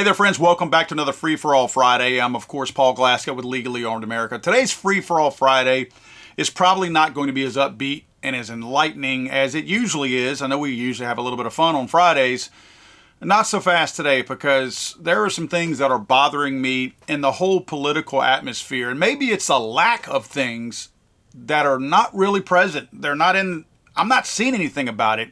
Hey there, friends. Welcome back to another Free For All Friday. I'm, of course, Paul Glasgow with Legally Armed America. Today's Free For All Friday is probably not going to be as upbeat and as enlightening as it usually is. I know we usually have a little bit of fun on Fridays. Not so fast today, because there are some things that are bothering me in the whole political atmosphere. And maybe it's a lack of things that are not really present. I'm not seeing anything about it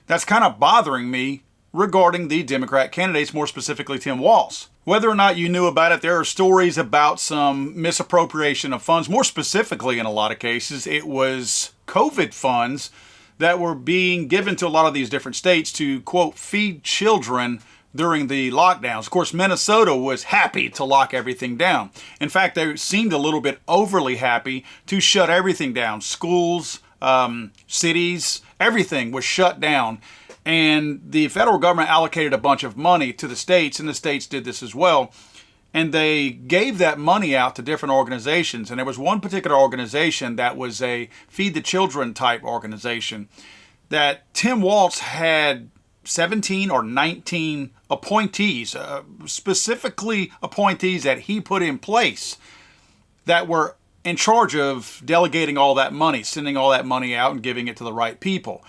that's kind of bothering me regarding the Democrat candidates, more specifically Tim Walz. Whether or not you knew about it, there are stories about some misappropriation of funds. More specifically, in a lot of cases, it was COVID funds that were being given to a lot of these different states to, quote, feed children during the lockdowns. Of course, Minnesota was happy to lock everything down. In fact, they seemed a little bit overly happy to shut everything down. Schools, cities, everything was shut down. And the federal government allocated a bunch of money to the states, and the states did this as well. And they gave that money out to different organizations. And there was one particular organization that was a Feed the Children type organization that Tim Walz had 17 or 19 appointees, specifically appointees that he put in place that were in charge of delegating all that money, sending all that money out and giving it to the right people.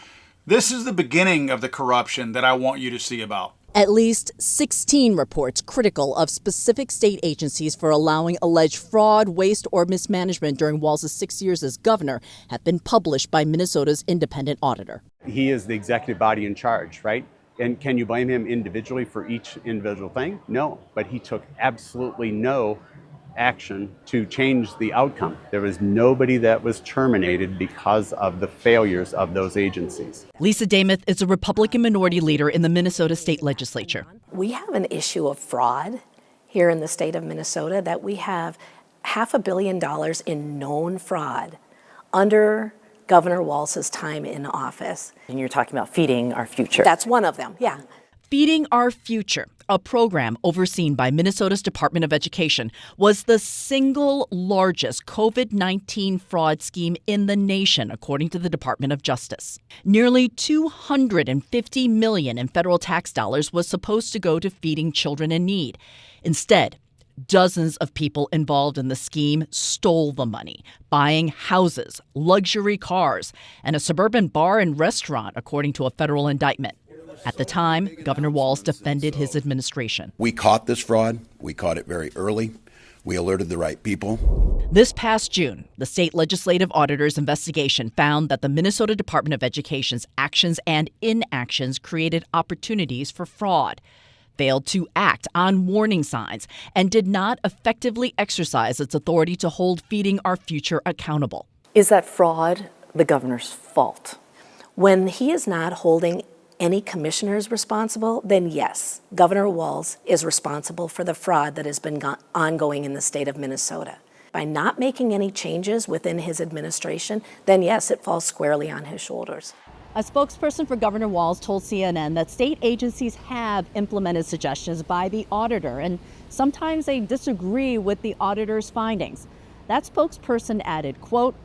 This is the beginning of the corruption that I want you to see about. At least 16 reports critical of specific state agencies for allowing alleged fraud, waste, or mismanagement during Walz's 6 years as governor have been published by Minnesota's independent auditor. He is the executive body in charge, right? And can you blame him individually for each individual thing? No, but he took absolutely no action to change the outcome. There was nobody that was terminated because of the failures of those agencies. Lisa Dameth is a Republican minority leader in the Minnesota state legislature. We have an issue of fraud here in the state of Minnesota, that we have $500 million in known fraud under Governor Walz's time in office. And you're talking about feeding our future. That's one of them, yeah. Feeding Our Future, a program overseen by Minnesota's Department of Education, was the single largest COVID-19 fraud scheme in the nation, according to the Department of Justice. Nearly $250 million in federal tax dollars was supposed to go to feeding children in need. Instead, dozens of people involved in the scheme stole the money, buying houses, luxury cars, and a suburban bar and restaurant, according to a federal indictment. At the time, Governor Walz defended his administration. We caught this fraud. We caught it very early. We alerted the right people. This past June, the state legislative auditor's investigation found that the Minnesota Department of Education's actions and inactions created opportunities for fraud, failed to act on warning signs, and did not effectively exercise its authority to hold Feeding Our Future accountable. Is that fraud the governor's fault? When he is not holding any commissioners responsible, then yes, Governor Walz is responsible for the fraud that has been ongoing in the state of Minnesota. By not making any changes within his administration, then yes, it falls squarely on his shoulders. A spokesperson for Governor Walz told CNN that state agencies have implemented suggestions by the auditor, and sometimes they disagree with the auditor's findings. That spokesperson added, quote,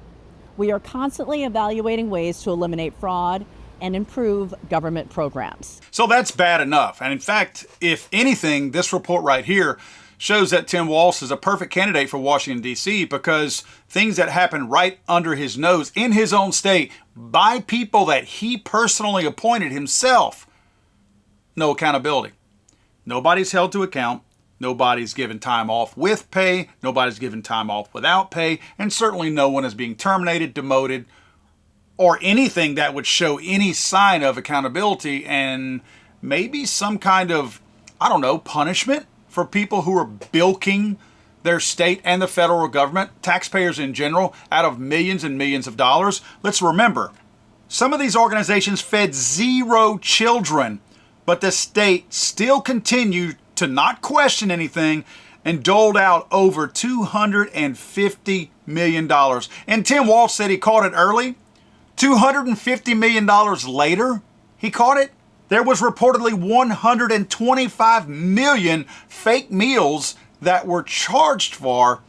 "We are constantly evaluating ways to eliminate fraud and improve government programs." So that's bad enough. And in fact, if anything, this report right here shows that Tim Walz is a perfect candidate for Washington, D.C., because things that happen right under his nose in his own state by people that he personally appointed himself, no accountability. Nobody's held to account. Nobody's given time off with pay. Nobody's given time off without pay. And certainly no one is being terminated, demoted, or anything that would show any sign of accountability and maybe some kind of, punishment for people who are bilking their state and the federal government, taxpayers in general, out of millions and millions of dollars. Let's remember, some of these organizations fed 0 children, but the state still continued to not question anything and doled out over $250 million. And Tim Walz said he caught it early. $250 million later, he caught it. There was reportedly 125 million fake meals that were charged for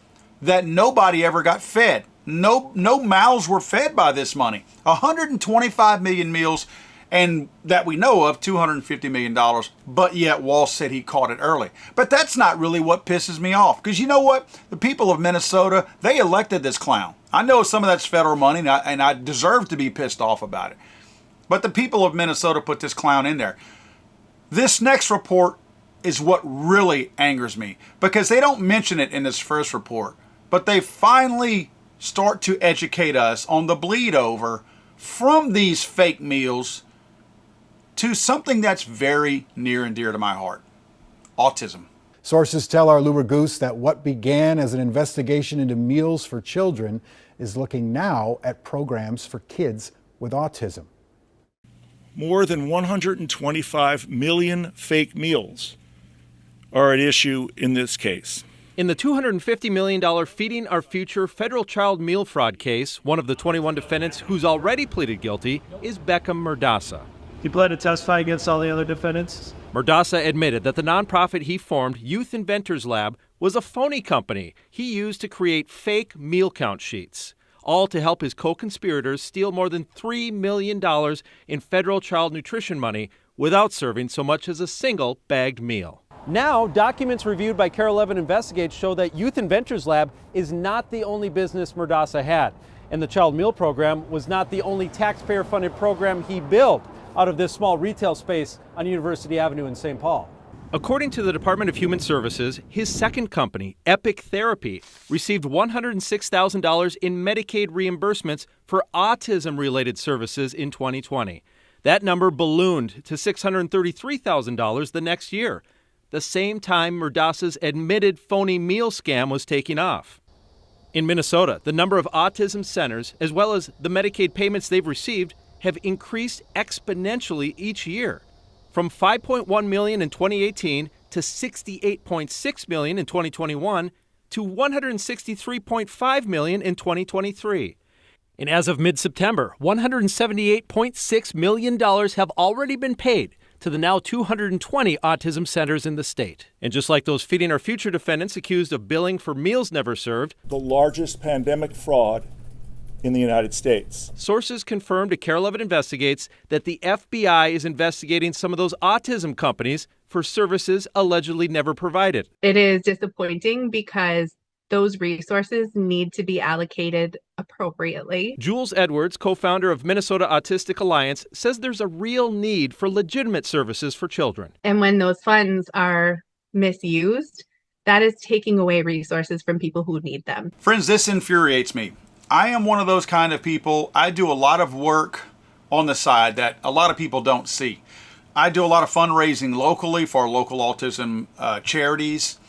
that nobody ever got fed. No mouths were fed by this money. 125 million meals, and that we know of, $250 million, but yet Walz said he caught it early. But that's not really what pisses me off, because you know what? The people of Minnesota, they elected this clown. I know some of that's federal money, and I deserve to be pissed off about it. But the people of Minnesota put this clown in there. This next report is what really angers me, because they don't mention it in this first report, but they finally start to educate us on the bleed over from these fake meals to something that's very near and dear to my heart: autism. Sources tell our Lura Goose that what began as an investigation into meals for children is looking now at programs for kids with autism. More than 125 million fake meals are at issue in this case. In the $250 million Feeding Our Future federal child meal fraud case, one of the 21 defendants who's already pleaded guilty is Beckham Murdasa. He pled to testify against all the other defendants. Murdasa admitted that the nonprofit he formed, Youth Inventors Lab, was a phony company he used to create fake meal count sheets, all to help his co-conspirators steal more than $3 million in federal child nutrition money without serving so much as a single bagged meal. Now, documents reviewed by Care 11 Investigates show that Youth Inventors Lab is not the only business Murdasa had, and the child meal program was not the only taxpayer-funded program he built out of this small retail space on University Avenue in St. Paul. According to the Department of Human Services, his second company, Epic Therapy, received $106,000 in Medicaid reimbursements for autism-related services in 2020. That number ballooned to $633,000 the next year, the same time Murdasa's admitted phony meal scam was taking off. In Minnesota, the number of autism centers, as well as the Medicaid payments they've received, have increased exponentially each year, from 5.1 million in 2018 to 68.6 million in 2021 to 163.5 million in 2023. And as of mid-September, $178.6 million have already been paid to the now 220 autism centers in the state. And just like those Feeding Our Future defendants accused of billing for meals never served, The largest pandemic fraud in the United States. Sources confirmed to Care 11 Investigates that the FBI is investigating some of those autism companies for services allegedly never provided. It is disappointing because those resources need to be allocated appropriately. Jules Edwards, co-founder of Minnesota Autistic Alliance, says there's a real need for legitimate services for children. And when those funds are misused, that is taking away resources from people who need them. Friends, this infuriates me. I am one of those kind of people. I do a lot of work on the side that a lot of people don't see. I do a lot of fundraising locally for local autism charities,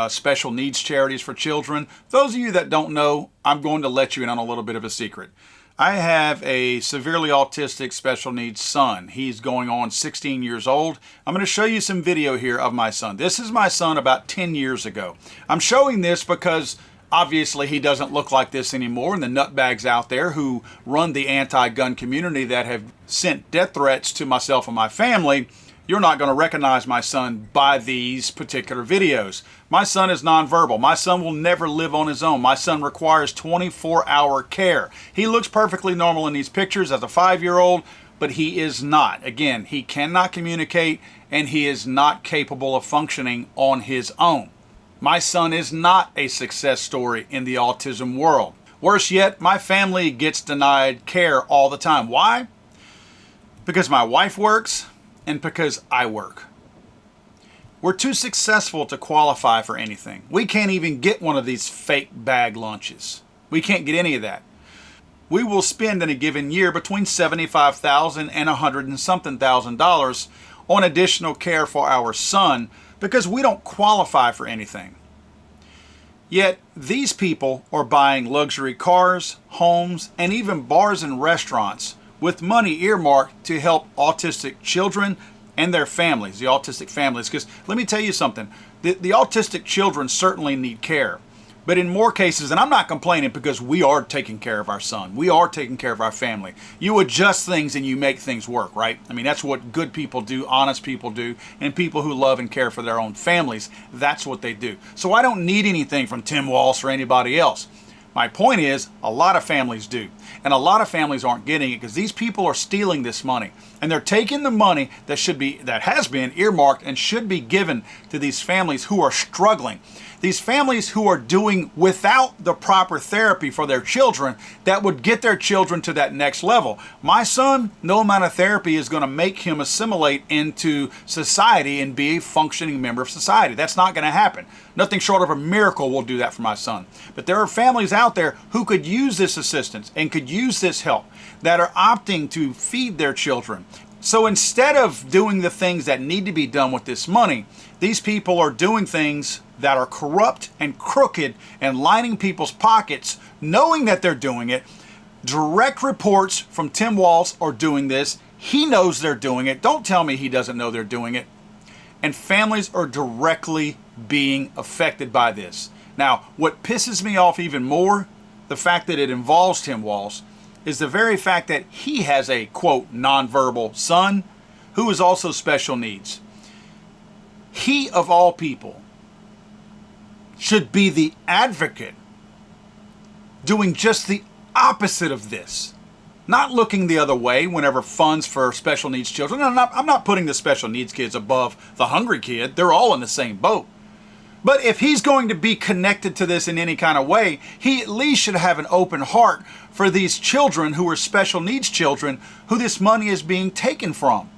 special needs charities for children. Those of you that don't know, I'm going to let you in on a little bit of a secret. I have a severely autistic special needs son. He's going on 16 years old. I'm going to show you some video here of my son. This is my son about 10 years ago. I'm showing this because obviously he doesn't look like this anymore, and the nutbags out there who run the anti-gun community that have sent death threats to myself and my family, you're not going to recognize my son by these particular videos. My son is nonverbal. My son will never live on his own. My son requires 24-hour care. He looks perfectly normal in these pictures as a 5-year-old, but he is not. Again, he cannot communicate, and he is not capable of functioning on his own. My son is not a success story in the autism world. Worse yet, my family gets denied care all the time. Why? Because my wife works and because I work. We're too successful to qualify for anything. We can't even get one of these fake bag lunches. We can't get any of that. We will spend in a given year between $75,000 and $100 and something thousand on additional care for our son because we don't qualify for anything. Yet these people are buying luxury cars, homes, and even bars and restaurants with money earmarked to help autistic children and their families, the autistic families. Because let me tell you something, the autistic children certainly need care. But in more cases, and I'm not complaining because we are taking care of our son. We are taking care of our family. You adjust things and you make things work, right? I mean, that's what good people do, honest people do, and people who love and care for their own families, that's what they do. So I don't need anything from Tim Walz or anybody else. My point is, a lot of families do. And a lot of families aren't getting it because these people are stealing this money. And they're taking the money that has been earmarked and should be given to these families who are struggling. These families who are doing without the proper therapy for their children that would get their children to that next level. My son, no amount of therapy is going to make him assimilate into society and be a functioning member of society. That's not going to happen. Nothing short of a miracle will do that for my son. But there are families out there who could use this assistance and could use this help that are opting to feed their children. So instead of doing the things that need to be done with this money, these people are doing things that are corrupt and crooked and lining people's pockets, knowing that they're doing it. Direct reports from Tim Walz are doing this. He knows they're doing it. Don't tell me he doesn't know they're doing it. And families are directly being affected by this. Now, what pisses me off even more, the fact that it involves Tim Walz, is the very fact that he has a, quote, nonverbal son who is also special needs. He, of all people, should be the advocate doing just the opposite of this. Not looking the other way whenever funds for special needs children. I'm not putting the special needs kids above the hungry kid. They're all in the same boat. But if he's going to be connected to this in any kind of way, he at least should have an open heart for these children who are special needs children who this money is being taken from.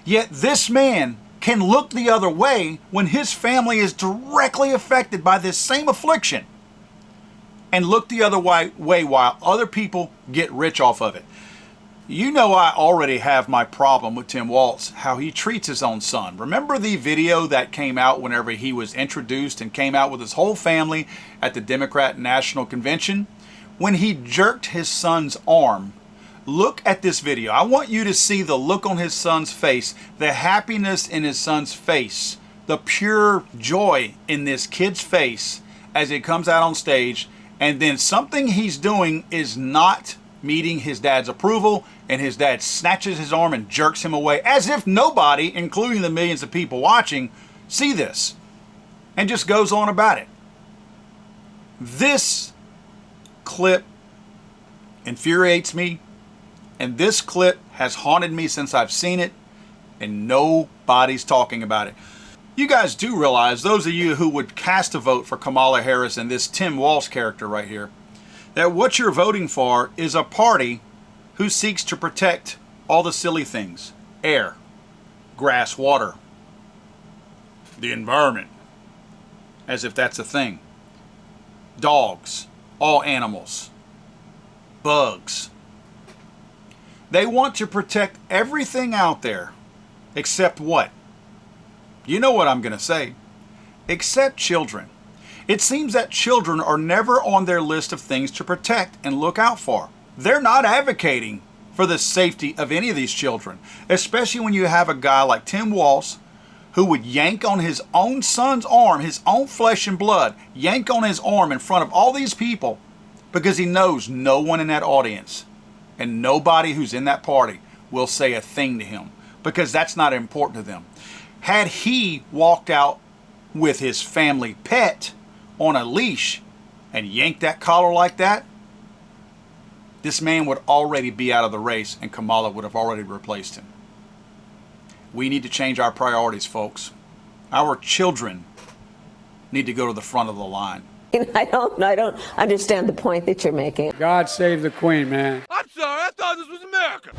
Yet this man can look the other way when his family is directly affected by this same affliction and look the other way while other people get rich off of it. You know I already have my problem with Tim Walz, how he treats his own son. Remember the video that came out whenever he was introduced and came out with his whole family at the Democrat National Convention? When he jerked his son's arm. Look at this video. I want you to see the look on his son's face, the happiness in his son's face, the pure joy in this kid's face as he comes out on stage, and then something he's doing is not meeting his dad's approval, and his dad snatches his arm and jerks him away as if nobody, including the millions of people watching, see this, and just goes on about it. This clip infuriates me. And this clip has haunted me since I've seen it, and nobody's talking about it. You guys do realize, those of you who would cast a vote for Kamala Harris and this Tim Walz character right here, that what you're voting for is a party who seeks to protect all the silly things. Air, grass, water, the environment, as if that's a thing. Dogs, all animals, bugs. They want to protect everything out there, except what? You know what I'm going to say. Except children. It seems that children are never on their list of things to protect and look out for. They're not advocating for the safety of any of these children, especially when you have a guy like Tim Walz who would yank on his own son's arm, his own flesh and blood, yank on his arm in front of all these people because he knows no one in that audience and nobody who's in that party will say a thing to him because that's not important to them. Had he walked out with his family pet on a leash and yanked that collar like that, this man would already be out of the race and Kamala would have already replaced him. We need to change our priorities, folks. Our children need to go to the front of the line. I don't understand the point that you're making. God save the Queen, man. I'm sorry, I thought this was America.